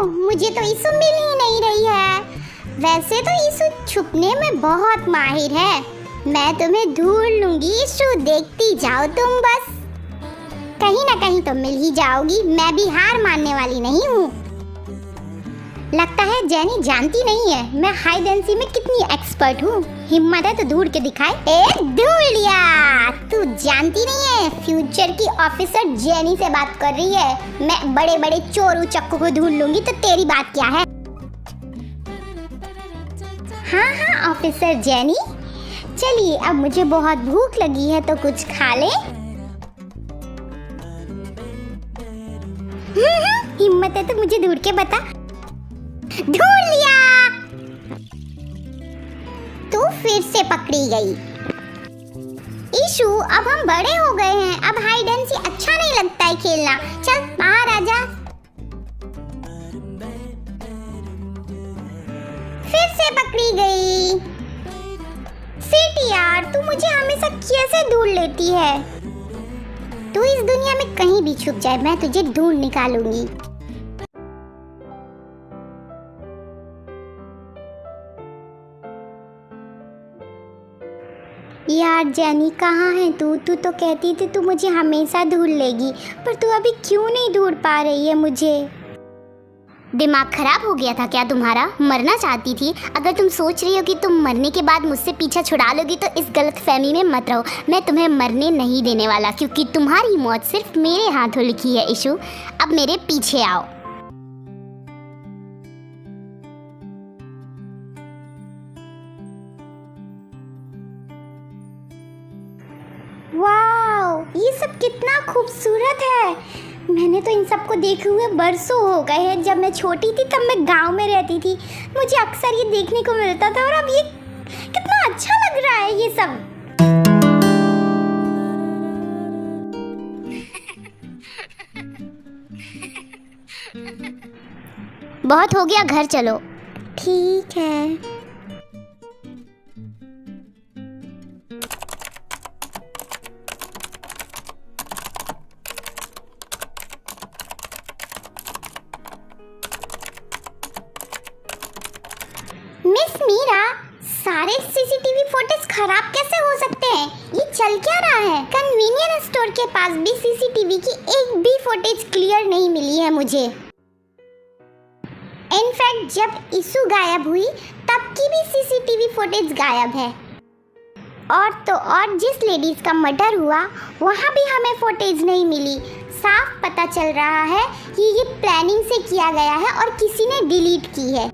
मुझे तो ईशु मिल ही नहीं रही है। वैसे तो ईशु छुपने में बहुत माहिर है। मैं तुम्हें ढूंढ लूंगी ईशु, देखती जाओ तुम बस। कहीं ना कहीं तो मिल ही जाओगी, मैं भी हार मानने वाली नहीं हूँ। लगता है जेनी जानती नहीं है मैं हाइड एंड सीक में कितनी एक्सपर्ट हूँ। हिम्मत है तो ढूंढ के दिखाए। ढूंढ लिया। तू जानती नहीं है फ्यूचर की ऑफिसर जेनी से बात कर रही है। मैं बड़े बड़े चोर उचक्कों को ढूंढ लूंगी तो तेरी बात क्या है। हाँ ऑफिसर जेनी, चलिए अब मुझे बहुत भूख लगी है तो कुछ खा ले। हिम्मत है तो मुझे ढूंढ के बता। ढूंढ लिया। तू फिर से पकड़ी गई। ईशु अब हम बड़े हो गए हैं, अब हाइड एंड सीक अच्छा नहीं लगता है खेलना। चल बाहर आ जा। फिर से पकड़ी गई। सिटी यार, तू मुझे हमेशा कैसे ढूंढ लेती है। तू इस दुनिया में कहीं भी छुप जाए, मैं तुझे ढूंढ निकालूंगी। यार जेनी कहाँ है तू? तू तो कहती थी तू मुझे हमेशा ढूंढ लेगी, पर तू अभी क्यों नहीं ढूंढ पा रही है मुझे? दिमाग खराब हो गया था क्या तुम्हारा? मरना चाहती थी? अगर तुम सोच रही हो कि तुम मरने के बाद मुझसे पीछा छुड़ा लोगी तो इस गलतफहमी में मत रहो। मैं तुम्हें मरने नहीं देने वाला, क्योंकि तुम्हारी मौत सिर्फ मेरे हाथों लिखी है। ईशु अब मेरे पीछे आओ। वाव, ये सब कितना खूबसूरत है। मैंने तो इन सबको देखे हुए बरसों हो गए हैं। जब मैं छोटी थी तब मैं गांव में रहती थी, मुझे अक्सर ये देखने को मिलता था। और अब ये कितना अच्छा लग रहा है ये सब। बहुत हो गया, घर चलो। ठीक है। मिस मीरा, सारे सीसीटीवी फुटेज खराब कैसे हो सकते हैं? ये चल क्या रहा है? कन्वीनियंस स्टोर के पास भी सीसीटीवी की एक भी फुटेज क्लियर नहीं मिली है मुझे। इनफैक्ट जब ईशु गायब हुई तब की भी सीसीटीवी फुटेज गायब है। और तो और जिस लेडीज का मर्डर हुआ वहाँ भी हमें फुटेज नहीं मिली। साफ पता चल रहा है कि ये प्लानिंग से किया गया है और किसी ने डिलीट की है।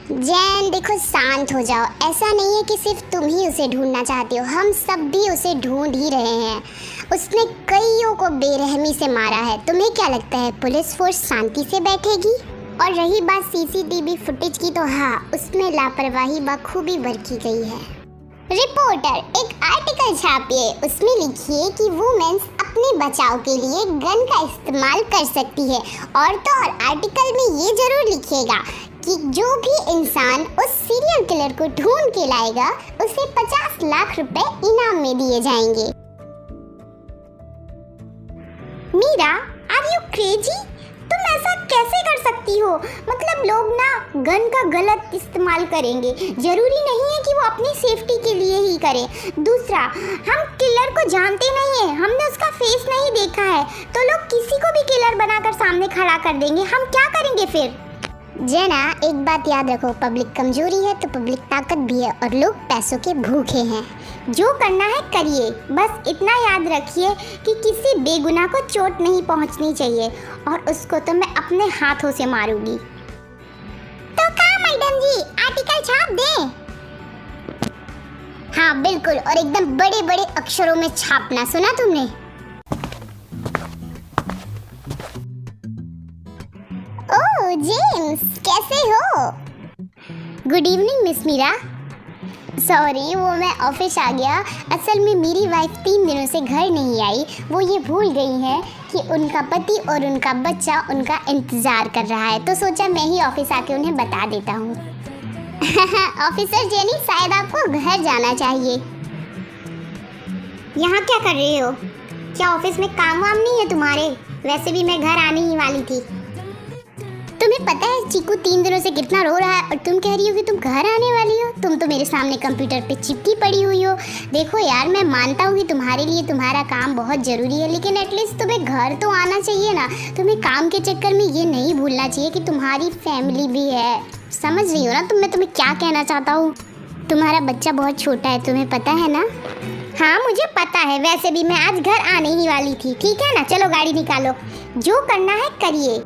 जैन देखो, शांत हो जाओ। ऐसा नहीं है कि सिर्फ तुम ही उसे ढूंढना चाहती हो, हम सब भी उसे ढूंढ ही रहे हैं। उसने कईयों को बेरहमी से मारा है। तुम्हें क्या लगता है पुलिस फोर्स शांति से बैठेगी? और रही बात सीसीटीवी फुटेज की, तो हाँ, उसमें लापरवाही बखूबी बरती गई है। रिपोर्टर, एक आर्टिकल छापिए। उसमें लिखिए कि वुमेन्स अपने बचाव के लिए गन का इस्तेमाल कर सकती है। और तो और आर्टिकल में ये जरूर लिखिएगा कि जो भी इंसान उस सीरियल किलर को ढूंढ के लाएगा उसे 50 लाख रुपए इनाम में दिए जाएंगे। Meera, are you crazy? तुम ऐसा कैसे कर सकती हो? मतलब लोग ना गन का गलत इस्तेमाल करेंगे, जरूरी नहीं है कि वो अपनी सेफ्टी के लिए ही करे। दूसरा, हम किलर को जानते नहीं है, हमने उसका फेस नहीं देखा है, तो लोग किसी को भी किलर बनाकर सामने खड़ा कर देंगे। हम क्या करेंगे फिर? जेना, एक बात याद रखो, पब्लिक कमजोरी है तो पब्लिक ताकत भी है, और लोग पैसों के भूखे हैं। जो करना है करिए, बस इतना याद रखिए कि किसी बेगुनाह को चोट नहीं पहुंचनी चाहिए, और उसको तो मैं अपने हाथों से मारूंगी। तो कहाँ मैडम जी, आर्टिकल छाप दें? हाँ बिल्कुल, और एकदम बड़े बड़े अक्षरों में छापना, सुना तुमने? ओह जेम्स, कैसे हो? Good evening miss Meera. Sorry, वो मैं ऑफिस आ गया। असल में मेरी वाइफ 3 दिनों से घर नहीं आई। वो ये भूल गई है कि उनका पति और उनका बच्चा उनका इंतज़ार कर रहा है, तो सोचा मैं ही ऑफिस आके उन्हें बता देता हूँ। ऑफिसर जेनी, शायद आपको घर जाना चाहिए। यहाँ क्या कर रहे हो? क्या ऑफिस में काम वाम नहीं है तुम्हारे? वैसे भी मैं घर आने ही वाली थी। तुम चीकू 3 दिनों से कितना रो रहा है और तुम कह रही हो कि तुम घर आने वाली हो। तुम तो मेरे सामने कंप्यूटर पे चिपकी पड़ी हुई हो। देखो यार, मैं मानता हूँ कि तुम्हारे लिए तुम्हारा काम बहुत ज़रूरी है, लेकिन एटलीस्ट तुम्हें घर तो आना चाहिए ना। तुम्हें काम के चक्कर में ये नहीं भूलना चाहिए कि तुम्हारी फैमिली भी है। समझ रही हो ना मैं तुम्हें क्या कहना चाहता हूँ। तुम्हारा बच्चा बहुत छोटा है, तुम्हें पता है ना। हाँ मुझे पता है, वैसे भी मैं आज घर आने ही वाली थी। ठीक है ना, चलो गाड़ी निकालो, जो करना है करिए।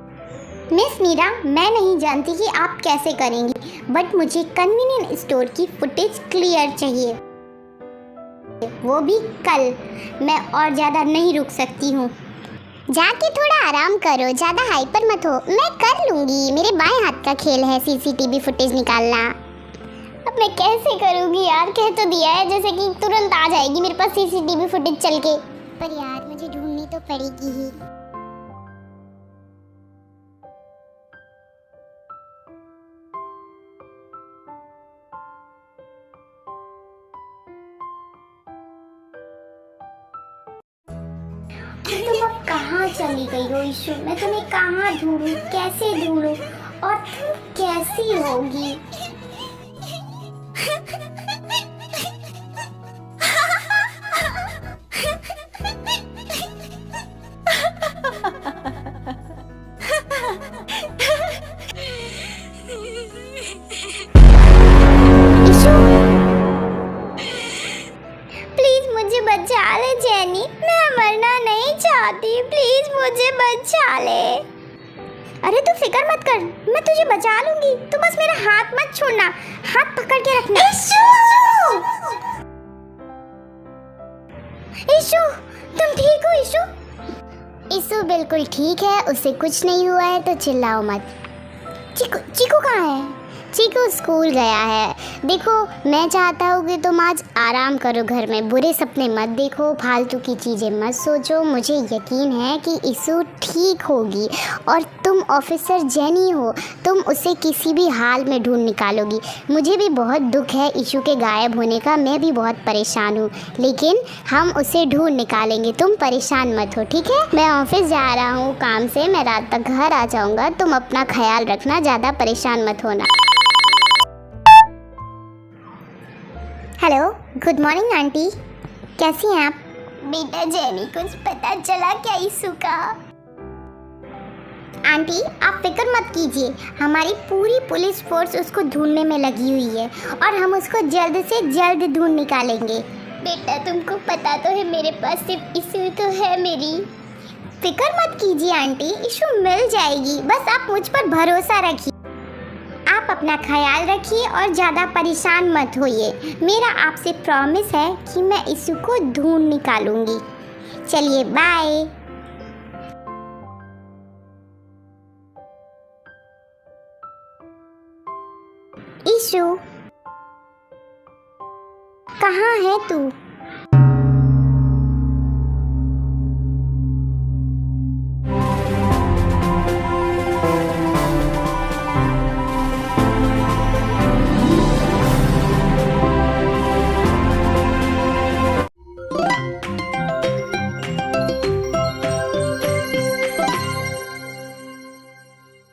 मिस मीरा, मैं नहीं जानती कि आप कैसे करेंगी, बट मुझे कन्वीनियंट स्टोर की फुटेज क्लियर चाहिए, वो भी कल। मैं और ज़्यादा नहीं रुक सकती हूँ। जाके थोड़ा आराम करो, ज़्यादा हाइपर मत हो। मैं कर लूँगी, मेरे बाएं हाथ का खेल है सीसीटीवी फुटेज निकालना। अब मैं कैसे करूँगी यार, कह तो दिया है जैसे कि तुरंत आ जाएगी मेरे पास सीसीटीवी फुटेज चल के, पर यार मुझे ढूंढनी तो पड़ेगी ही। तुम अब कहाँ चली गई हो ईशु? मैं तुम्हें कहाँ ढूंढूं, कैसे ढूंढूं, और तुम कैसी होगी? ईशु, प्लीज मुझे बचा ले जेनी, मैं मरना नहीं चाहती, प्लीज मुझे बचा ले। अरे तू फिक्र मत कर, मैं तुझे बचा लूंगी, तू बस मेरा हाथ मत छोड़ना, हाथ पकड़ के रखना। ईशु, तुम ठीक हो ईशु? ईशु बिल्कुल ठीक है, उसे कुछ नहीं हुआ है, तो चिल्लाओ मत। चीकू, चीकू कहाँ है? चीकू स्कूल गया है। देखो, मैं चाहता हूँ कि तुम आज आराम करो घर में, बुरे सपने मत देखो, फालतू की चीज़ें मत सोचो। मुझे यकीन है कि ईशु ठीक होगी, और तुम ऑफिसर जेनी हो, तुम उसे किसी भी हाल में ढूंढ निकालोगी। मुझे भी बहुत दुख है ईशु के गायब होने का, मैं भी बहुत परेशान हूँ, लेकिन हम उसे ढूंढ निकालेंगे, तुम परेशान मत हो, ठीक है। मैं ऑफिस जा रहा हूँ काम से, मैं रात तक घर आ जाऊँगा, तुम अपना ख्याल रखना, ज़्यादा परेशान मत होना। हेलो, गुड मॉर्निंग आंटी, कैसी हैं आप? बेटा जेनी, कुछ पता चला क्या ईशु का? आंटी आप फिक्र मत कीजिए, हमारी पूरी पुलिस फोर्स उसको ढूंढने में लगी हुई है, और हम उसको जल्द से जल्द ढूंढ निकालेंगे। बेटा तुमको पता तो है मेरे पास सिर्फ ईशु तो है मेरी। फिक्र मत कीजिए आंटी, ईशु मिल जाएगी, बस आप मुझ पर भरोसा रखिए। आप अपना ख्याल रखिए और ज़्यादा परेशान मत होइए। मेरा आपसे प्रॉमिस है कि मैं ईशु को ढूंढ निकालूंगी। चलिए बाय। ईशु, कहाँ है तू?